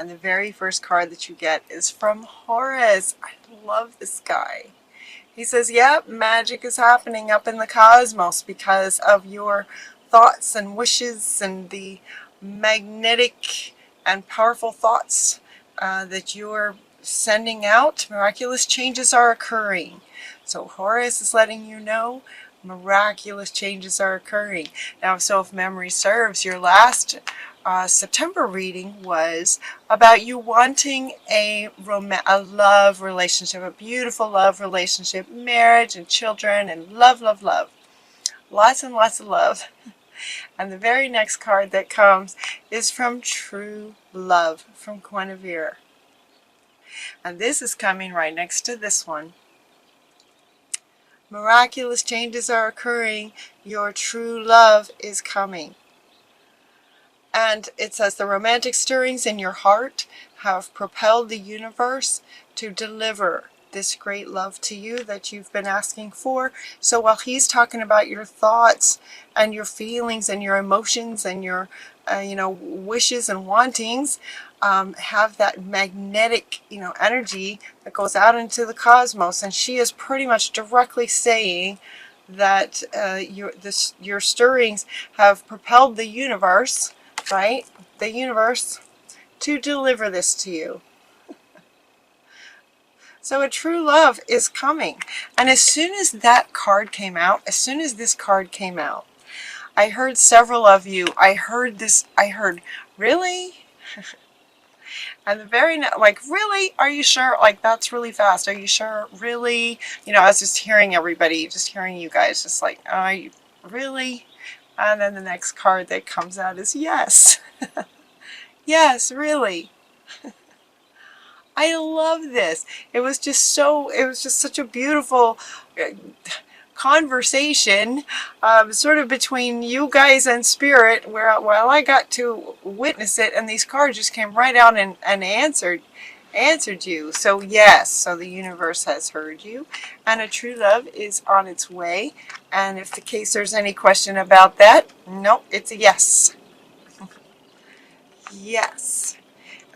And the very first card that you get is from Horus. I love this guy. He says, yep, magic is happening up in the cosmos because of your thoughts and wishes and the magnetic and powerful thoughts that you're sending out. Miraculous changes are occurring. So Horus is letting you know miraculous changes are occurring. Now, so if memory serves, your last September reading was about you wanting a love relationship, a beautiful love relationship, marriage and children and love, love, love. Lots and lots of love. And the very next card that comes is from True Love, from Guinevere. And this is coming right next to this one. Miraculous changes are occurring. Your true love is coming. And it says the romantic stirrings in your heart have propelled the universe to deliver this great love to you that you've been asking for. So while he's talking about your thoughts and your feelings and your emotions and your wishes and wantings, have that magnetic energy that goes out into the cosmos, and she is pretty much directly saying that your stirrings have propelled the universe, right? The universe to deliver this to you. So a true love is coming. And as soon as that card came out, as soon as this card came out, I heard several of you, I heard, really? And the very like, really? Are you sure? Like, that's really fast. Are you sure? Really? I was just hearing everybody, just hearing you guys, just like, are you really? And then the next card that comes out is yes. Yes, really. I love this. It was just such a beautiful conversation, sort of between you guys and Spirit, while I got to witness it, and these cards just came right out and answered you. So yes, so the universe has heard you, and a true love is on its way. And if in case there's any question about that, nope, it's a yes. Yes.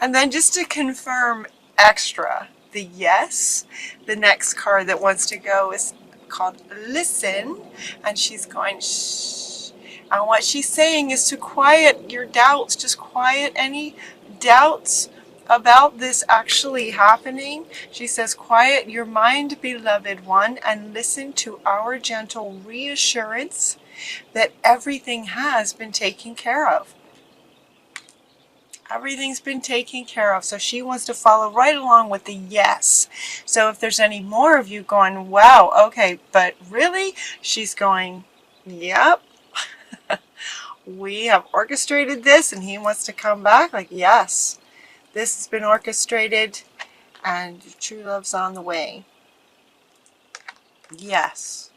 And then just to confirm extra the yes, the next card that wants to go is called Listen, and she's going shh. And what she's saying is to quiet your doubts, just quiet any doubts about this actually happening. She says, quiet your mind, beloved one, and listen to our gentle reassurance that everything has been taken care of. Everything's been taken care of. So she wants to follow right along with the yes. So if there's any more of you going, wow, okay, but really? She's going, yep. We have orchestrated this, and he wants to come back. Like, yes, this has been orchestrated, and true love's on the way. Yes.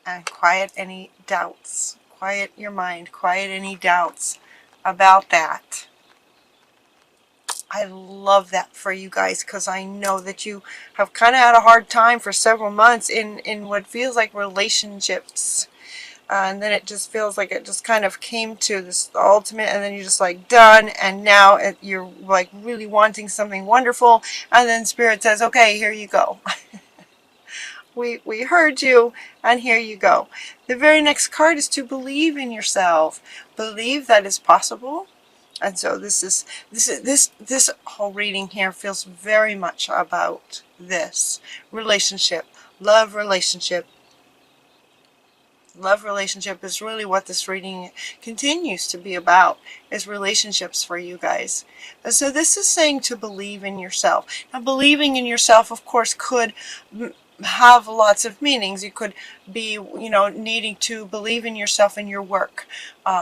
And quiet any doubts. Quiet your mind. Quiet any doubts about that. I love that for you guys, because I know that you have kind of had a hard time for several months in what feels like relationships, and then it just feels like it just kind of came to this ultimate, and then you're just like done, and now you're like really wanting something wonderful, and then Spirit says, okay, here you go. We heard you, and here you go. The very next card is to believe in yourself. Believe that it's possible. And so this whole reading here feels very much about this relationship, love relationship. Love relationship is really what this reading continues to be about, is relationships for you guys. And so this is saying to believe in yourself. Now, believing in yourself, of course, could have lots of meanings. You could be, needing to believe in yourself in your work,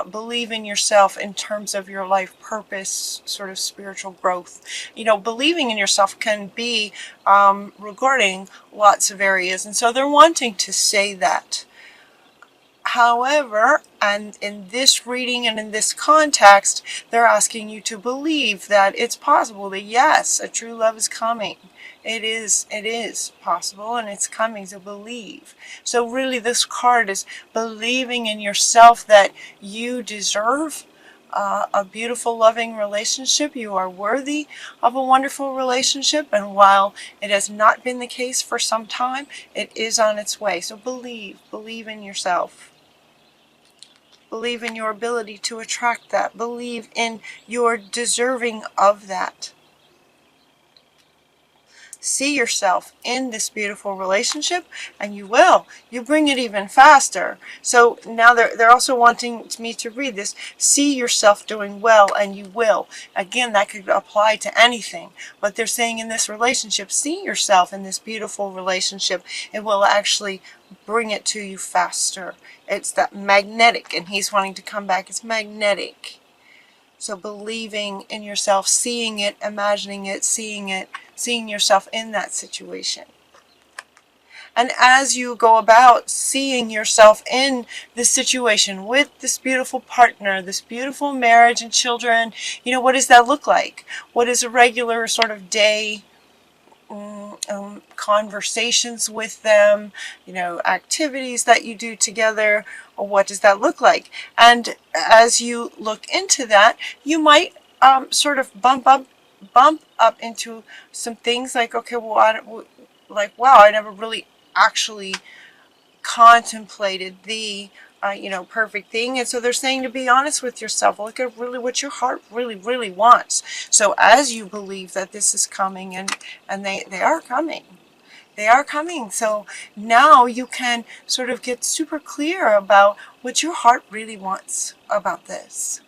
believe in yourself in terms of your life purpose, sort of spiritual growth. Believing in yourself can be regarding lots of areas, and so they're wanting to say that. However, and in this reading and in this context, they're asking you to believe that it's possible, that yes, a true love is coming. It is possible, and it's coming, to believe. So really this card is believing in yourself that you deserve a beautiful, loving relationship. You are worthy of a wonderful relationship, and while it has not been the case for some time, it is on its way. So believe in yourself. Believe in your ability to attract that. Believe in your deserving of that. See yourself in this beautiful relationship, and you will. You bring it even faster. So now they're also wanting me to read this. See yourself doing well, and you will. Again, that could apply to anything. But they're saying in this relationship, see yourself in this beautiful relationship. It will actually bring it to you faster. It's that magnetic, and he's wanting to come back. It's magnetic. So believing in yourself, seeing it, imagining it, seeing yourself in that situation. And as you go about seeing yourself in this situation with this beautiful partner, this beautiful marriage and children, what does that look like? What is a regular sort of day conversations with them, activities that you do together, or what does that look like? And as you look into that, you might sort of bump up into some things like, okay, well, wow, I never really actually contemplated the perfect thing. And so they're saying to be honest with yourself. Look at really what your heart really wants. So as you believe that this is coming, and they are coming. They are coming. So now you can sort of get super clear about what your heart really wants about this.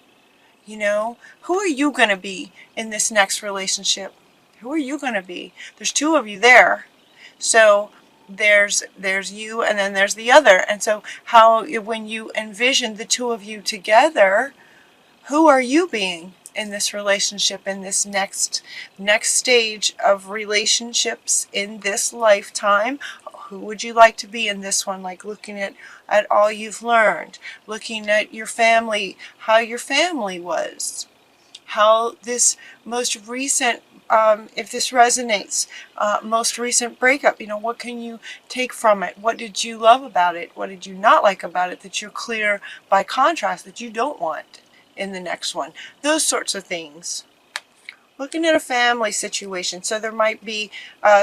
Who are you going to be in this next relationship? Who are you going to be? There's two of you there. So there's you, and then there's the other. And so when you envision the two of you together, who are you being in this relationship, in this next stage of relationships in this lifetime? Who would you like to be in this one? Like looking at all you've learned, looking at your family, how your family was, how this most recent, if this resonates, most recent breakup, what can you take from it? What did you love about it? What did you not like about it that you're clear by contrast that you don't want in the next one? Those sorts of things. Looking at a family situation. So there might be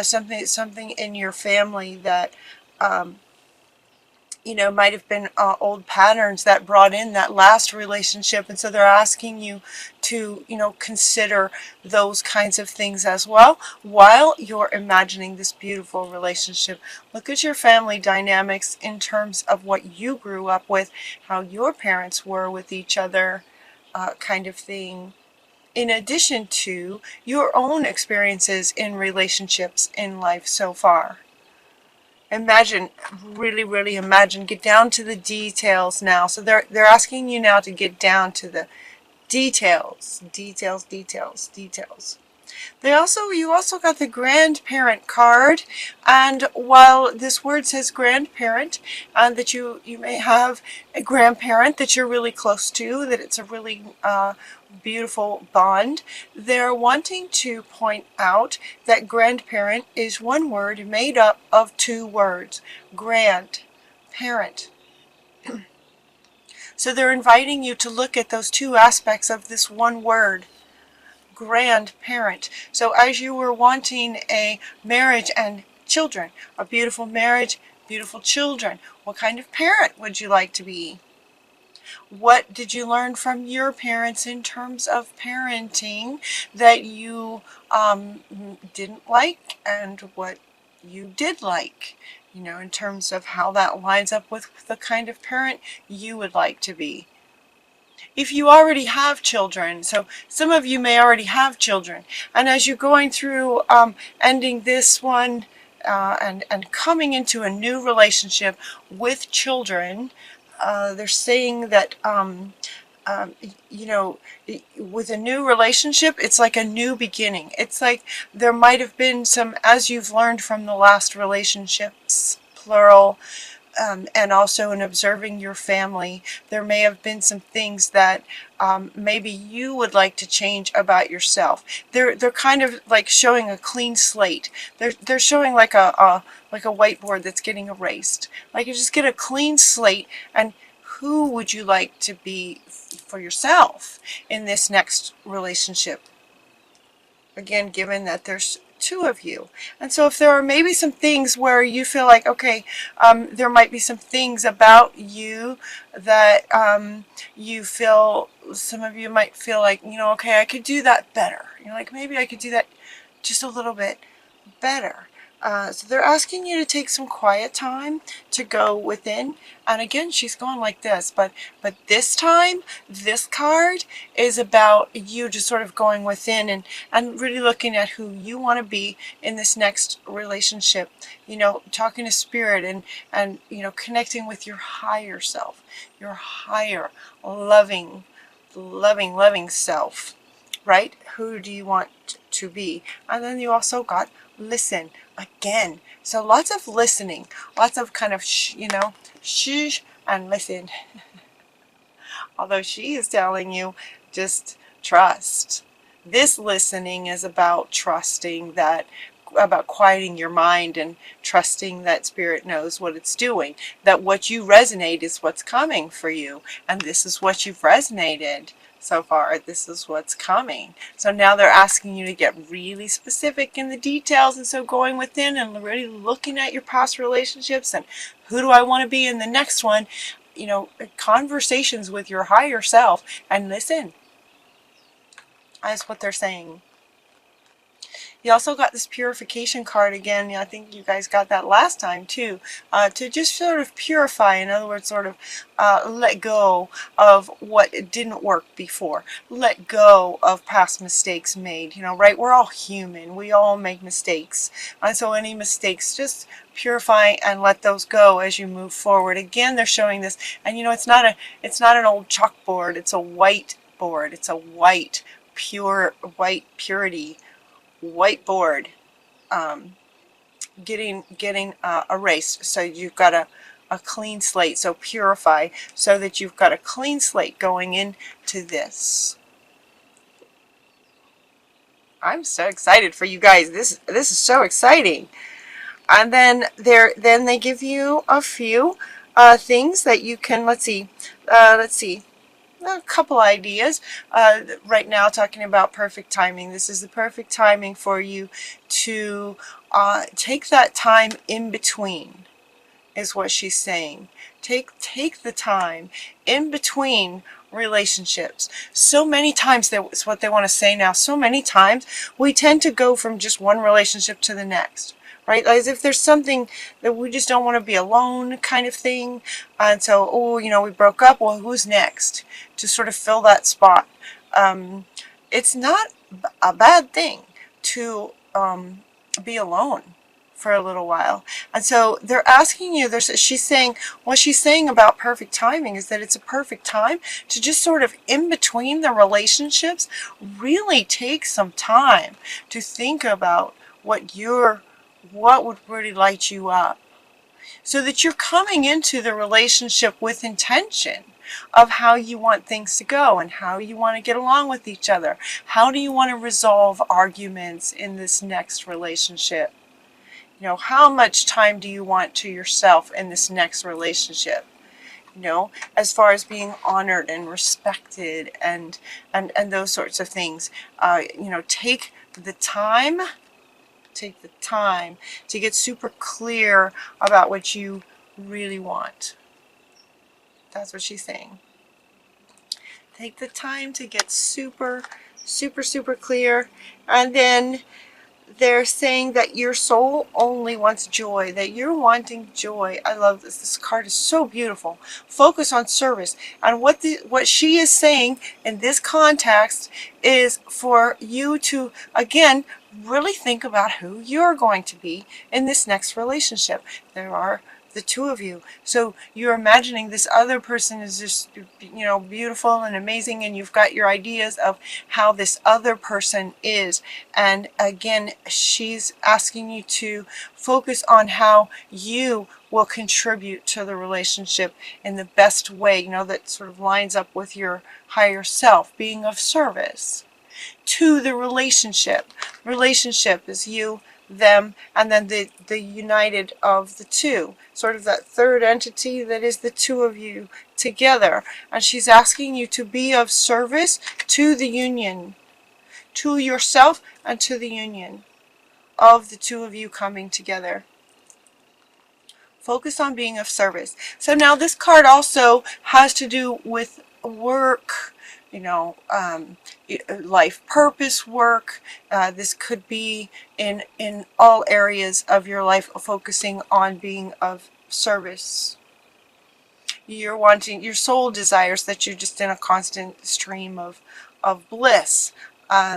something in your family that might have been old patterns that brought in that last relationship, and so they're asking you to consider those kinds of things as well while you're imagining this beautiful relationship. Look at your family dynamics in terms of what you grew up with, how your parents were with each other, kind of thing, in addition to your own experiences in relationships in life so far. Imagine, really imagine, get down to the details now. So they're asking you now to get down to the details. You also got the grandparent card, and while this word says grandparent, and that you may have a grandparent that you're really close to, that it's a really beautiful bond, they're wanting to point out that grandparent is one word made up of two words, grandparent. So they're inviting you to look at those two aspects of this one word, grandparent. So as you were wanting a marriage and children, a beautiful marriage, beautiful children, what kind of parent would you like to be? What did you learn from your parents in terms of parenting that you didn't like, and what you did like? In terms of how that lines up with the kind of parent you would like to be. If you already have children, so some of you may already have children, and as you're going through ending this one and coming into a new relationship with children, they're saying that with a new relationship, it's like a new beginning. It's like there might have been some, as you've learned from the last relationships, plural, and also in observing your family, there may have been some things that maybe you would like to change about yourself. They're kind of like showing a clean slate. They're showing like a whiteboard that's getting erased. Like you just get a clean slate, and who would you like to be for yourself in this next relationship? Again, given that there's two of you. And so if there are maybe some things where you feel like, okay, there might be some things about you that you feel, some of you might feel like, okay, I could do that better. Like maybe I could do that just a little bit better. So they're asking you to take some quiet time to go within. And again, she's going like this, but this time, this card is about you just sort of going within and really looking at who you want to be in this next relationship. Talking to spirit and connecting with your higher self, your higher loving self, right? Who do you want to be? And then you also got listen again. So lots of listening, lots of kind of shh and listen. Although she is telling you just trust. This listening is about trusting that, about quieting your mind and trusting that spirit knows what it's doing, that what you resonate is what's coming for you, and this is what you've resonated so far. This is what's coming. So now they're asking you to get really specific in the details, and so going within and really looking at your past relationships and who do I want to be in the next one, conversations with your higher self, and listen. That's what they're saying. You also got this purification card again. I think you guys got that last time too. To just sort of purify, in other words, sort of let go of what didn't work before. Let go of past mistakes made, right? We're all human. We all make mistakes. And so any mistakes, just purify and let those go as you move forward. Again, they're showing this, and it's not an old chalkboard. It's a white board. It's a white, pure, white purity whiteboard, getting erased. So you've got a clean slate. So purify, so that you've got a clean slate going into this. I'm so excited for you guys. This is so exciting. And then they give you a few things that you can, let's see, a couple ideas. Right now, talking about perfect timing. This is the perfect timing for you to take that time in between, is what she's saying. Take the time in between relationships. So many times, that's what they want to say now, so many times we tend to go from just one relationship to the next. Right? As if there's something that we just don't want to be alone kind of thing. And so, we broke up. Well, who's next? To sort of fill that spot. It's not a bad thing to be alone for a little while. And so they're asking you, she's saying, what she's saying about perfect timing is that it's a perfect time to just sort of in between the relationships, really take some time to think about what would really light you up, so that you're coming into the relationship with intention of how you want things to go and how you want to get along with each other. How do you want to resolve arguments in this next relationship? How much time do you want to yourself in this next relationship? As far as being honored and respected and those sorts of things. Take the time to get super clear about what you really want. That's what she's saying. Take the time to get super clear. And then they're saying that your soul only wants joy, that you're wanting joy. I love this. This card is so beautiful. Focus on service. And what she is saying in this context is for you to, again, really think about who you're going to be in this next relationship. There are the two of you. So you're imagining this other person is just, beautiful and amazing, and you've got your ideas of how this other person is. And again, she's asking you to focus on how you will contribute to the relationship in the best way, that sort of lines up with your higher self, being of service to the relationship. Relationship is you them, and then the united of the two, sort of that third entity that is the two of you together. And she's asking you to be of service to the union, to yourself and to the union of the two of you coming together. Focus on being of service. So now this card also has to do with work, life purpose work. This could be in all areas of your life, focusing on being of service. You're wanting, your soul desires that you're just in a constant stream of bliss.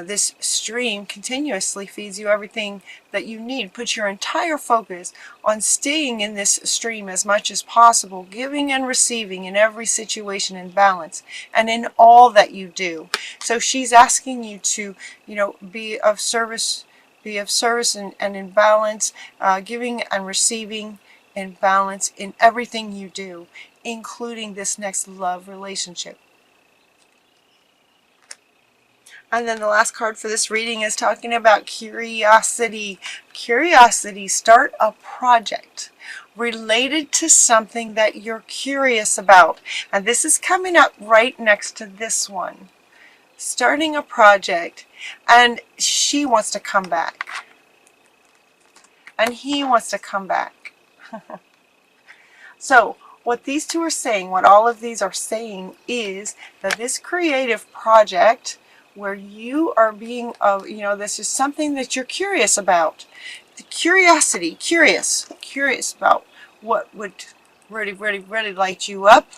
This stream continuously feeds you everything that you need. Put your entire focus on staying in this stream as much as possible, giving and receiving in every situation in balance and in all that you do. So she's asking you to, be of service and in balance, giving and receiving in balance in everything you do, including this next love relationship. And then the last card for this reading is talking about curiosity. Curiosity, start a project related to something that you're curious about. And this is coming up right next to this one. Starting a project, and she wants to come back. And he wants to come back. So, what these two are saying, what all of these are saying, is that this creative project where you are being this is something that you're curious about. The curiosity, curious about what would really, really, really light you up.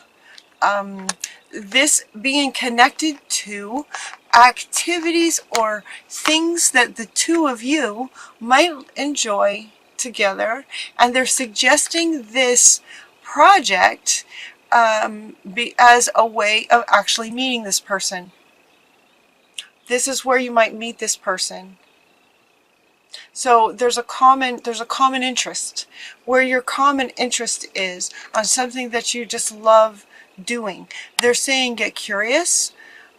This being connected to activities or things that the two of you might enjoy together, and they're suggesting this project be as a way of actually meeting this person. This is where you might meet this person. So there's a common interest, where your common interest is on something that you just love doing. They're saying get curious,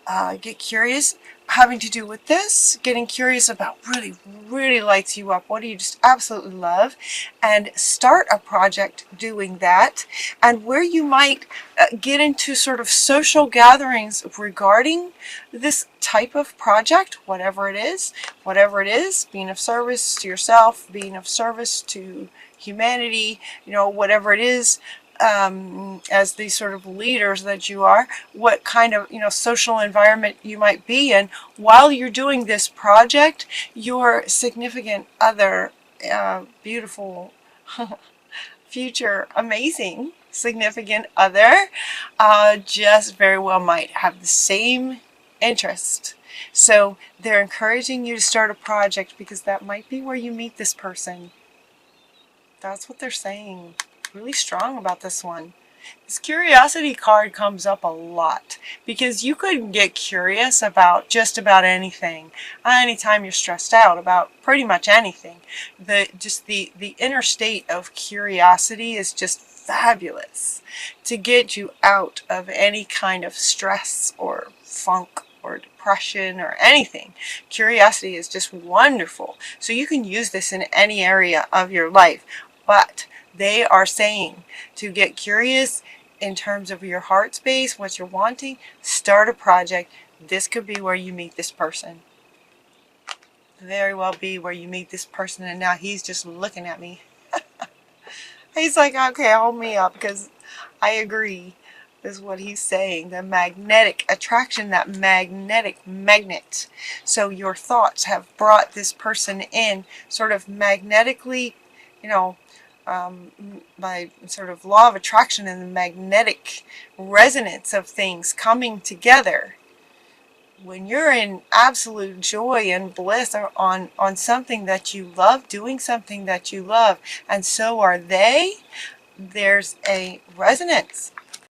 having to do with this, getting curious about really, really lights you up. What do you just absolutely love? And start a project doing that. And where you might get into sort of social gatherings regarding this type of project, whatever it is, being of service to yourself, being of service to humanity, whatever it is, as these sort of leaders that you are, what kind of social environment you might be in while you're doing this project. Your significant other, beautiful future amazing significant other, just very well might have the same interest. So they're encouraging you to start a project because that might be where you meet this person. That's what they're saying. Really strong about this one. This curiosity card comes up a lot because you could get curious about just about anything. Anytime you're stressed out about pretty much anything. The inner state of curiosity is just fabulous to get you out of any kind of stress or funk or depression or anything. Curiosity is just wonderful. So you can use this in any area of your life. But they are saying to get curious in terms of your heart space, what you're wanting, start a project. This could be where you meet this person. Very well be where you meet this person, and now he's just looking at me. He's like, okay, hold me up, because I agree is what he's saying. The magnetic attraction, that magnetic magnet. So your thoughts have brought this person in sort of magnetically, by sort of law of attraction and the magnetic resonance of things coming together. When you're in absolute joy and bliss on something that you love, doing something that you love, and so are they, there's a resonance.